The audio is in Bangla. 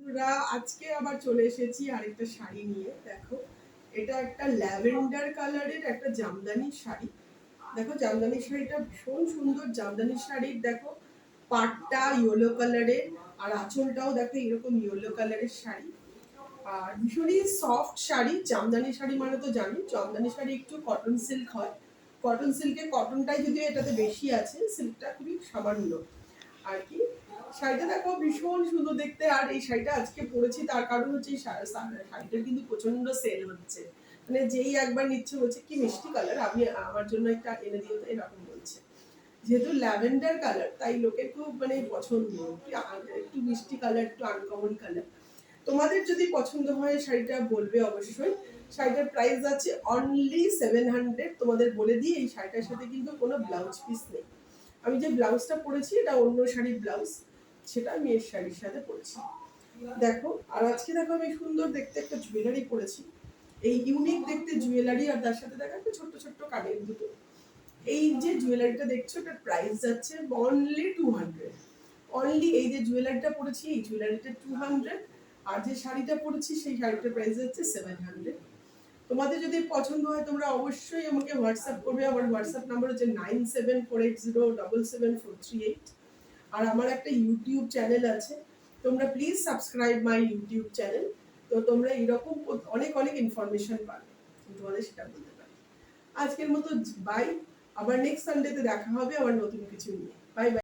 বন্ধুরা, আজকে আবার চলে এসেছি আরেকটা শাড়ি নিয়ে। দেখো, এটা একটা ল্যাভেন্ডার কালারের একটা জামদানি শাড়ি। দেখো, জামদানি শাড়িটা ভীষণ সুন্দর। জামদানি শাড়ির দেখো পাটটা ইয়েলো কালারের, আর আঁচলটাও দেখো এরকম ইয়েলো কালারের শাড়ি। আর ভীষণই সফট শাড়ি। জামদানি শাড়ি মানে তো জানি, জামদানি শাড়ি একটু কটন সিল্ক হয়। কটন সিল্কে কটনটাই যদিও এটাতে বেশি আছে, সিল্কটা খুবই সামান্য আর কি। শাড়িটা দেখো ভীষণ সুন্দর দেখতে। আর এই শাড়িটা আজকে পরেছি তার কারণ হচ্ছে এই শাড়িটা কিন্তু প্রচন্ড সেল হচ্ছে। মানে যেই একবার নিচ্ছে বলছে কি মিষ্টি কালার, আমি আমার জন্য একটা এনে দিও, তো এরকম বলছে। যেহেতু ল্যাভেন্ডার কালার তাই লোকের খুব মানে পছন্দ, একটু মিষ্টি কালার, একটু আনকমন কালার। তোমাদের যদি পছন্দ হয় শাড়িটা বলবে অবশ্যই। শাড়িটার প্রাইস আছে অনলি 700। তোমাদের বলে দিই, এই শাড়িটার সাথে কিন্তু কোনো ব্লাউজ পিস নেই। আমি যে ব্লাউজটা পরেছি এটা অন্য শাড়ির ব্লাউজ, সেটা আমি এর শাড়ির সাথে পরেছি। দেখো, আর আজকে দেখো আমি সুন্দর দেখতে একটা জুয়েলারি পরেছি। এই ইউনিক দেখতে জুয়েলারি, আর তার সাথে দেখো একটা ছোট্ট ছোট্ট কানের দুটো। এই যে জুয়েলারিটা দেখছো এটার প্রাইস যাচ্ছে অনলি 200। অনলি এই যে জুয়েলারিটা পরেছি এই জুয়েলারিটা 200, আর যে শাড়িটা পরেছি সেই শাড়িটার প্রাইস যাচ্ছে 700। তোমাদের যদি পছন্দ হয় তোমরা অবশ্যই আমাকে হোয়াটসঅ্যাপ করবে। আমার হোয়াটসঅ্যাপ নাম্বার হচ্ছে 9748077438। আর আমার একটা ইউটিউব চ্যানেল আছে, তোমরা please subscribe my YouTube channel. তো তোমরা এরকম অনেক অনেক ইনফরমেশন পাবে, তোমাদের সেটা বলতে পারি। আজকের মতো বাই। আবার নেক্সট সানডেতে দেখা হবে আবার নতুন কিছু নিয়ে। Bye bye.